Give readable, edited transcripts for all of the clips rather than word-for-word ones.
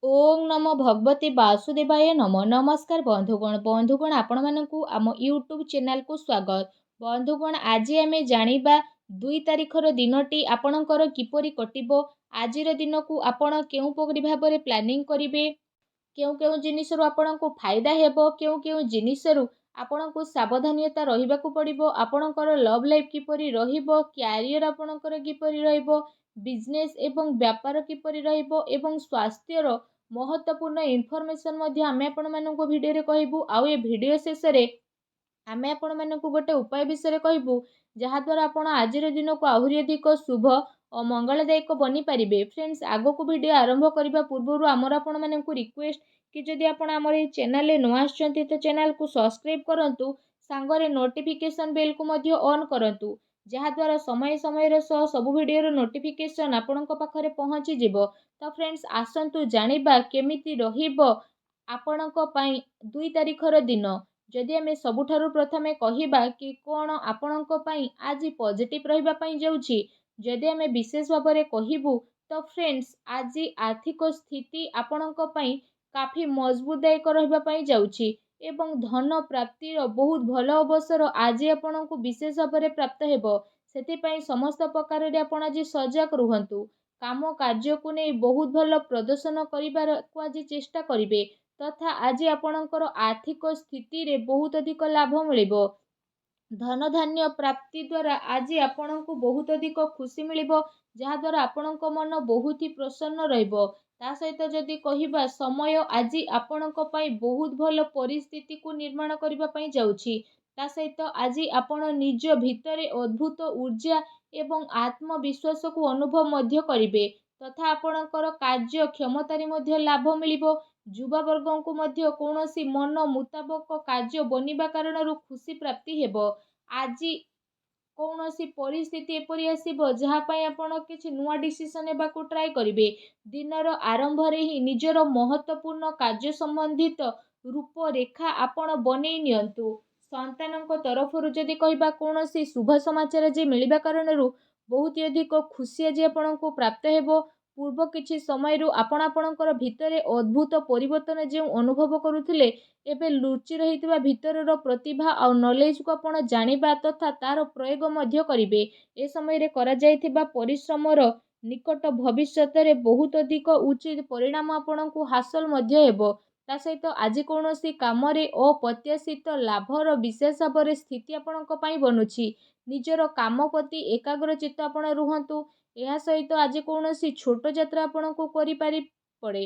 ओम नमो भगवते वासुदेवाय नमो नमस्कार बंधुगण आपण मानकु आम यूट्यूब चैनल को स्वागत। बंधुगण आज आम जानिबा 2 तारिखर दिनटी आपणकर किपरि कटिबो। आजिर दिन को आपण केउ पगड़ी भाबरे प्लानिंग करिवे, केउ केउ जिनिसरु आपणको फायदा हेबो, केउ केउ जिनिसरु आपणको सावधानता रहिबाकु पड़िबो, आपणकर लव लाइफ किपरि रहिबो, कैरियर आपणकर किपरि रहिबो, बिजनेस एवं व्यापार किपरि रहिबो एवं स्वास्थ्यर महत्वपूर्ण इनफॉरमेशन मध्ये आमे आपण माननको भिडियो रे कहबू। आउ ए भिडियो शेष रे आमे आपण माननको गोटे उपाय विषय कहबू जहा द्वारा आपण आजिर दिन को आहुरी अधिक शुभ और मंगलदायक बनी पारिबे। फ्रेंड्स आगो को वीडियो आरंभ करबा पूर्व आमर आपण माननको रिक्वेस्ट कि जदि आपण आमर ए चैनल रे न आछंती तो चैनल को सब्सक्राइब करंतु, सांगरे नोटिफिकेशन बेल को मध्य ऑन करंतु जहा द्वारा समय समय रे सब वीडियो रो नोटिफिकेशन आपणक पाखरे पहुंची जिवो। तो फ्रेंड्स आसंतु जानिबा केमिति रहिबो आपणक पई 2 तारिखर दिन। जदि आमे सबुठारु प्रथमे कहिबा कि कोन आपणक पई आज पॉजिटिव रहिबा पई जाउछि, जदि आमे विशेष भाबरे कहिबू तो फ्रेंड्स आज आर्थिक स्थिति आपणक पई काफी मजबूतदायक रहिबा पई जाउछि एवं धन प्राप्तिर बहुत भल अवसर आज आपणक विशेष भाबरे प्राप्त हेबो। सेति पई समस्त प्रकार रे आपण आज सजग रुहंतु, काम कार्य को नहीं बहुत भल प्रदर्शन करिबार को आज चेष्टा करिवे तथा आज आपणकर आर्थिक स्थिति रे बहुत अधिक लाभ मिलिबो। धन धान्य प्राप्ति द्वारा आज आपणको बहुत अधिक खुशी मिलिबो, जहा द्वारा आपणको मन बहुत ही प्रसन्न रहिबो। ता सहित जदि कहिबा समय आज आपणको पई बहुत भल परिस्थिति को निर्माण करिबा पई जाउछि। ता सहित आज आपण निज भितरे अद्भुत ऊर्जा एवं आत्मविश्वास को अनुभव मध्य करिवे तथा आपणकर कार्य क्षमतारी मध्य लाभ मिलिबो। युवा वर्गों को मध्य कौनसी मन मुताबक कार्य बनिबा कारणरू खुशी प्राप्ति हेबो। आज कौनसी परिस्थिति एपरि आसीबो जहा पई आपण किछि नुआ डिसीजन हेबाकू ट्राई करिवे। दिनर आरंभ रे ही निजर महत्वपूर्ण कार्य संबंधित रूपरेखा आपण बनेई नियंतु। संतानक तरफरु जदि कहिबा कौनसी शुभ समाचार जे मिलिबा कारणरू बहुत अधिक खुशी आज आपणको प्राप्त हेबो। पूर्व किछि समयरू आपण आपणकर भितरे अद्भुत परिवर्तन जे अनुभव करुथिले एबे लुचि रहितबा भितरर प्रतिभा आ नॉलेज को आपण जानिबा तथा तार प्रयोग मध्य करिवे। ए समय रे करा जायथिबा परिश्रमर निकट भविष्यत रे बहुत अधिक उचित परिणाम आपणको हासिल मध्य हेबो। ता सहित आज कौनसी काम रे अप्रत्याशित लाभर विशेष भाବରେ स्थिति आपणक पई बनुछि। निजर काम प्रति एकाग्रचित्त आपण रुहंतु। एहा सहित आज कौनसी छोट यात्रा आपणको करि पारि पड़े।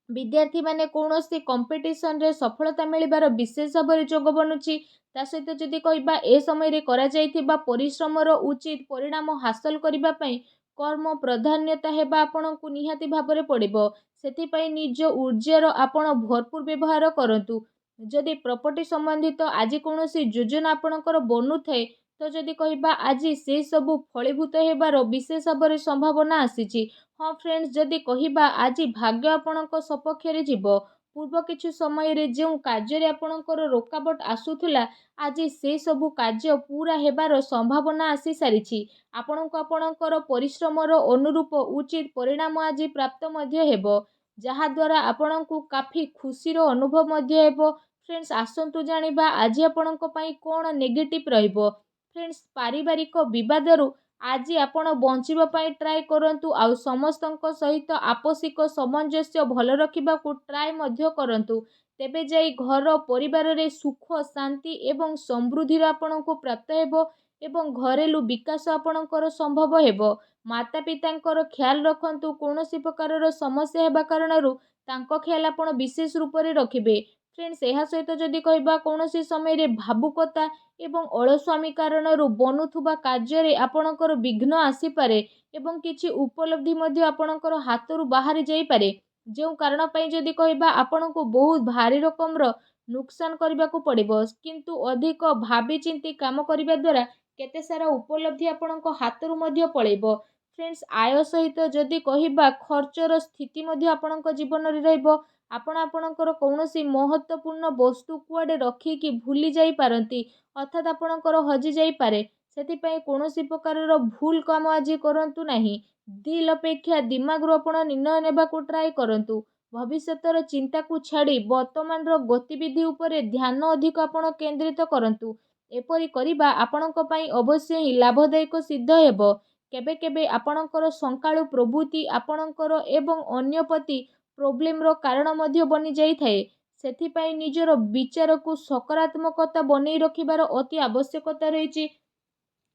विद्यार्थी माने कौनसी कंपटीशन रे सफलता मिलिबार विशेष भाବରେ जोग बनुछि। ता सहित जदि कहिबा ए समय रे करा जायथिबा परिश्रमर उचित परिणाम हासिल करिबा पई कर्म प्राधान्यता हेबा आपणको निहाती भाବରେ पड़िबो। सेति पई निज ऊर्जार आपण भरपूर व्यवहार करंतु। जदि प्रॉपर्टी संबंधित आज कौनसी योजना आपणकर बनुथाए तो जदि कहिबा आज से सबु फलीभूत हेबार विशेष भाବରେ संभावना आसीछि। हाँ फ्रेंड्स जदि कहिबा आज भाग्य आपणक सपक्ष रे जिवो। पूर्व किछु समय रे जेउ कार्य रे आपणकर रोकावट आसुथुला आज से सबु कार्य पूरा हेबार संभावना आसी सारिछि। आपणको आपणकर परिश्रमर अनुरूप उचित परिणाम आज प्राप्त मध्य हेबो, जहा द्वारा आपणको काफी खुशी रो अनुभव मध्य हेबो। फ्रेंड्स आसंतु जानिबा आज आपणको पई कोन नेगेटिव रहिबो। फ्रेंड्स पारिवारिक विवादरू आज आपण बंचिबा पई ट्राई करंतु, आउ समस्तक सहित आपसिक सामंजस्य भल रखिबा को ट्राई मध्य करंतु। तेबे जाई घर परिवार रे सुख शांति एवं समृद्धि आपणको प्राप्त हेबो एवं घरेलू विकास आपणकर संभव हेबो। माता पितांकर ख्याल रखंतु, कौनसी प्रकारर समस्या हेबा कारणरू तांको ख्याल आपण विशेष रूप रे रखिबे। फ्रेंड्स एहा सहित जदि कहिबा कौनसी समय रे भावुकता एवं अलस्वामी कारणरू बनुथुबा कार्य रे आपणकर विघ्न आसी पारे एवं किछि उपलब्धि मध्य आपणकर हातरू बाहरी जाई पारे। जेउ कारण पई जदि कहिबा आपणको बहुत भारी रकमर नुकसान करबाकू पड़िबो, किंतु अधिक भाबी चिंती काम करिबा द्वारा केते सारा उपलब्धि आपणको हातरू मध्य पळेबो। फ्रेंड्स आय सहित जदि कहिबा खर्चर स्थिति मध्य आपणको जीवन रे रहइबो। आपण आपणकर कौनसी महत्वपूर्ण वस्तु कुआडे रखी कि भूली जाई पारंती, अर्थात आपणकर हजि जाई पारे। सेति पई कौनसी प्रकारर भूल काम आज करंतु नाही। दिल अपेक्षा दिमाग रो आपण निर्णय नेबाकू ट्राई करंतु। ଭବିଷ୍ୟତର ଚିନ୍ତାକୁ ଛାଡ଼ି ବର୍ତ୍ତମାନର ଗତିବିଧି ଉପରେ ଧ୍ୟାନ ଅଧିକ ଆପଣ କେନ୍ଦ୍ରିତ କରନ୍ତୁ। ଏପରି କରିବା ଆପଣଙ୍କ ପାଇଁ ଅବଶ୍ୟ ହିଁ ଲାଭଦାୟକ ସିଦ୍ଧ ହେବ। କେବେ କେବେ ଆପଣଙ୍କର ସକାଳୁ ପ୍ରବୃତ୍ତି ଆପଣଙ୍କର ଏବଂ ଅନ୍ୟ ପ୍ରତି ପ୍ରୋବ୍ଲେମର କାରଣ ମଧ୍ୟ ବନିଯାଇଥାଏ। ସେଥିପାଇଁ ନିଜର ବିଚାରକୁ ସକାରାତ୍ମକତା ବନେଇ ରଖିବାର ଅତି ଆବଶ୍ୟକତା ରହିଛି।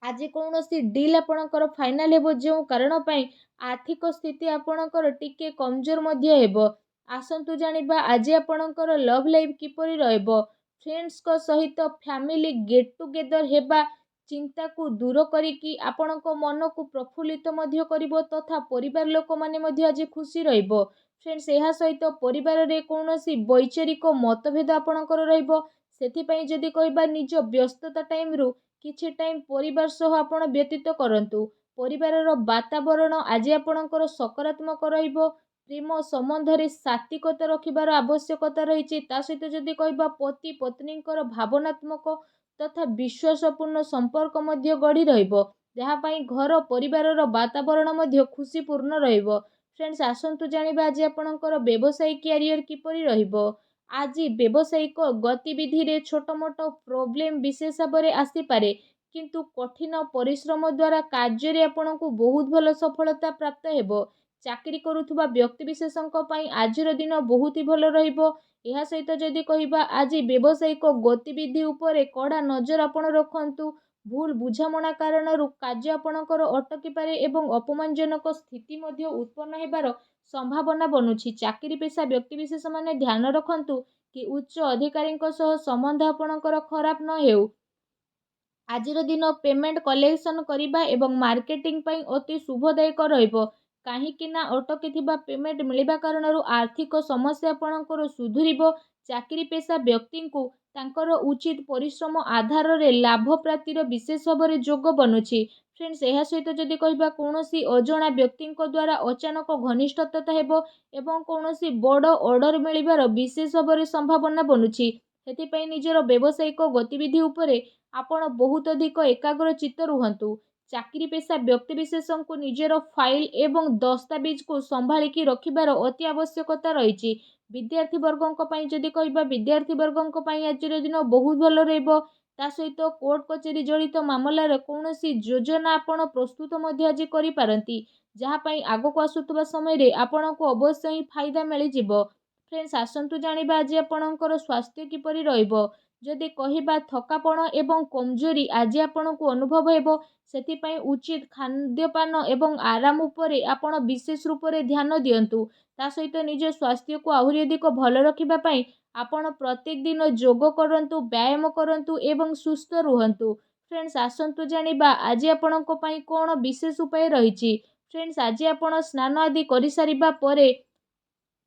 ଆଜି କୌଣସି ଡିଲ୍ ଆପଣଙ୍କର ଫାଇନାଲ ହେବ, ଯେଉଁ କାରଣ ପାଇଁ ଆର୍ଥିକ ସ୍ଥିତି ଆପଣଙ୍କର ଟିକେ କମଜୋର ମଧ୍ୟ ହେବ। ଆସନ୍ତୁ ଜାଣିବା ଆଜି ଆପଣଙ୍କର ଲଭ୍ ଲାଇଫ୍ କିପରି ରହିବ। ଫ୍ରେଣ୍ଡସ୍ଙ୍କ ସହିତ ଫ୍ୟାମିଲି ଗେଟ୍ ଟୁଗେଦର ହେବା ଚିନ୍ତାକୁ ଦୂର କରିକି ଆପଣଙ୍କ ମନକୁ ପ୍ରଫୁଲ୍ଲିତ ମଧ୍ୟ କରିବ ତଥା ପରିବାର ଲୋକମାନେ ମଧ୍ୟ ଆଜି ଖୁସି ରହିବ। ଫ୍ରେଣ୍ଡସ୍, ଏହା ସହିତ ପରିବାରରେ କୌଣସି ବୈଚାରିକ ମତଭେଦ ଆପଣଙ୍କର ରହିବ। ସେଥିପାଇଁ ଯଦି କହିବା ନିଜ ବ୍ୟସ୍ତତା ଟାଇମରୁ କିଛି ଟାଇମ୍ ପରିବାର ସହ ଆପଣ ବ୍ୟତୀତ କରନ୍ତୁ। ପରିବାରର ବାତାବରଣ ଆଜି ଆପଣଙ୍କର ସକାରାତ୍ମକ ରହିବ। ପ୍ରେମ ସମ୍ବନ୍ଧରେ ସାତ୍ତ୍ୱିକତା ରଖିବାର ଆବଶ୍ୟକତା ରହିଛି। ତା ସହିତ ଯଦି କହିବା ପତି ପତ୍ନୀଙ୍କର ଭାବନାତ୍ମକ ତଥା ବିଶ୍ୱାସପୂର୍ଣ୍ଣ ସମ୍ପର୍କ ମଧ୍ୟ ଗଢ଼ି ରହିବ, ଯାହା ପାଇଁ ଘର ପରିବାରର ବାତାବରଣ ମଧ୍ୟ ଖୁସିପୂର୍ଣ୍ଣ ରହିବ। ଫ୍ରେଣ୍ଡସ୍, ଆସନ୍ତୁ ଜାଣିବା ଆଜି ଆପଣଙ୍କର ବ୍ୟବସାୟିକ କ୍ୟାରିୟର କିପରି ରହିବ। ଆଜି ବ୍ୟବସାୟିକ ଗତିବିଧିରେ ଛୋଟ ମୋଟ ପ୍ରୋବ୍ଲେମ ବିଶେଷ ଭାବରେ ଆସିପାରେ, କିନ୍ତୁ କଠିନ ପରିଶ୍ରମ ଦ୍ୱାରା କାର୍ଯ୍ୟରେ ଆପଣଙ୍କୁ ବହୁତ ଭଲ ସଫଳତା ପ୍ରାପ୍ତ ହେବ। ଚାକିରି କରୁଥିବା ବ୍ୟକ୍ତିବିଶେଷଙ୍କ ପାଇଁ ଆଜିର ଦିନ ବହୁତ ହି ଭଲ ରହିବ। ଏହା ସହିତ ଯଦି କହିବା ଆଜି ବ୍ୟବସାୟିକ ଗତିବିଧି ଉପରେ କଡ଼ା ନଜର ଆପଣ ରଖନ୍ତୁ। ଭୁଲ ବୁଝାମଣା କାରଣରୁ କାର୍ଯ୍ୟ ଆପଣଙ୍କର ଅଟକିପାରେ ଏବଂ ଅପମାନଜନକ ସ୍ଥିତି ମଧ୍ୟ ଉତ୍ପନ୍ନ ହେବାର ସମ୍ଭାବନା ବନୁଛି। ଚାକିରି ପେଶା ବ୍ୟକ୍ତିବିଶେଷମାନେ ଧ୍ୟାନ ରଖନ୍ତୁ କି ଉଚ୍ଚ ଅଧିକାରୀଙ୍କ ସହ ସମ୍ବନ୍ଧ ଆପଣଙ୍କର ଖରାପ ନ ହେଉ। ଆଜିର ଦିନ ପେମେଣ୍ଟ କଲେକ୍ସନ କରିବା ଏବଂ ମାର୍କେଟିଂ ପାଇଁ ଅତି ଶୁଭଦାୟକ ରହିବ। କାହିଁକି ନା ଅଟକିଥିବା ପେମେଣ୍ଟ ମିଳିବା କାରଣରୁ ଆର୍ଥିକ ସମସ୍ୟା ଆପଣଙ୍କର ସୁଧୁରିବ। ଚାକିରି ପେଶା ବ୍ୟକ୍ତିଙ୍କୁ ତାଙ୍କର ଉଚିତ ପରିଶ୍ରମ ଆଧାରରେ ଲାଭ ପ୍ରାପ୍ତିର ବିଶେଷ ଭାବରେ ଯୋଗ ବନୁଛି। ଫ୍ରେଣ୍ଡସ୍, ଏହା ସହିତ ଯଦି କହିବା କୌଣସି ଅଜଣା ବ୍ୟକ୍ତିଙ୍କ ଦ୍ୱାରା ଅଚାନକ ଘନିଷ୍ଠତା ହେବ ଏବଂ କୌଣସି ବଡ଼ ଅର୍ଡର ମିଳିବାର ବିଶେଷ ଭାବରେ ସମ୍ଭାବନା ବନୁଛି। ସେଥିପାଇଁ ନିଜର ବ୍ୟବସାୟିକ ଗତିବିଧି ଉପରେ ଆପଣ ବହୁତ ଅଧିକ ଏକାଗ୍ରଚିତ୍ତ ରୁହନ୍ତୁ। ଚାକିରି ପେଶା ବ୍ୟକ୍ତିବିଶେଷଙ୍କୁ ନିଜର ଫାଇଲ ଏବଂ ଦସ୍ତାବିଜକୁ ସମ୍ଭାଳିକି ରଖିବାର ଅତି ଆବଶ୍ୟକତା ରହିଛି। ବିଦ୍ୟାର୍ଥୀ ବର୍ଗଙ୍କ ପାଇଁ ଯଦି କହିବା, ବିଦ୍ୟାର୍ଥୀ ବର୍ଗଙ୍କ ପାଇଁ ଆଜିର ଦିନ ବହୁତ ଭଲ ରହିବ। ତା ସହିତ କୋର୍ଟ କଚେରୀ ଜଡ଼ିତ ମାମଲାରେ କୌଣସି ଯୋଜନା ଆପଣ ପ୍ରସ୍ତୁତ ମଧ୍ୟ ଆଜି କରିପାରନ୍ତି, ଯାହା ପାଇଁ ଆଗକୁ ଆସୁଥିବା ସମୟରେ ଆପଣଙ୍କୁ ଅବଶ୍ୟ ହିଁ ଫାଇଦା ମିଳିଯିବ। ଫ୍ରେଣ୍ଡସ୍, ଆସନ୍ତୁ ଜାଣିବା ଆଜି ଆପଣଙ୍କର ସ୍ୱାସ୍ଥ୍ୟ କିପରି ରହିବ। ଯଦି କହିବା ଥକାପଣ ଏବଂ କମଜୋରି ଆଜି ଆପଣଙ୍କୁ ଅନୁଭବ ହେବ, ସେଥିପାଇଁ ଉଚିତ ଖାଦ୍ୟପାନ ଏବଂ ଆରାମ ଉପରେ ଆପଣ ବିଶେଷ ରୂପରେ ଧ୍ୟାନ ଦିଅନ୍ତୁ। ତା ସହିତ ନିଜ ସ୍ୱାସ୍ଥ୍ୟକୁ ଆହୁରି ଅଧିକ ଭଲ ରଖିବା ପାଇଁ ଆପଣ ପ୍ରତ୍ୟେକ ଦିନ ଯୋଗ କରନ୍ତୁ, ବ୍ୟାୟାମ କରନ୍ତୁ ଏବଂ ସୁସ୍ଥ ରୁହନ୍ତୁ। ଫ୍ରେଣ୍ଡସ୍, ଆସନ୍ତୁ ଜାଣିବା ଆଜି ଆପଣଙ୍କ ପାଇଁ କ'ଣ ବିଶେଷ ଉପାୟ ରହିଛି। ଫ୍ରେଣ୍ଡସ୍, ଆଜି ଆପଣ ସ୍ନାନ ଆଦି କରିସାରିବା ପରେ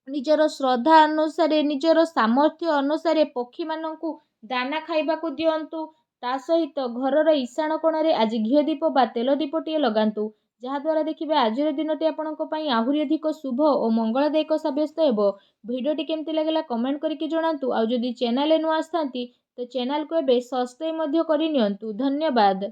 ନିଜର ଶ୍ରଦ୍ଧା ଅନୁସାରେ, ନିଜର ସାମର୍ଥ୍ୟ ଅନୁସାରେ ପକ୍ଷୀମାନଙ୍କୁ ଦାନା ଖାଇବାକୁ ଦିଅନ୍ତୁ। ତା ସହିତ ଘରର ଇଶାନ କୋଣରେ ଆଜି ଘିଅ ଦୀପ ବା ତେଲ ଦୀପଟିଏ ଲଗାନ୍ତୁ, ଯାହାଦ୍ୱାରା ଦେଖିବେ ଆଜିର ଦିନଟି ଆପଣଙ୍କ ପାଇଁ ଆହୁରି ଅଧିକ ଶୁଭ ଓ ମଙ୍ଗଳଦାୟକ ସାବ୍ୟସ୍ତ ହେବ। ଭିଡ଼ିଓଟି କେମିତି ଲାଗିଲା କମେଣ୍ଟ କରିକି ଜଣାନ୍ତୁ। ଆଉ ଯଦି ଚ୍ୟାନେଲରେ ନୂଆ ଆସିଥାନ୍ତି ତ ଚ୍ୟାନେଲକୁ ଏବେ ସବସ୍କ୍ରାଇବ୍ ମଧ୍ୟ କରିନିଅନ୍ତୁ। ଧନ୍ୟବାଦ।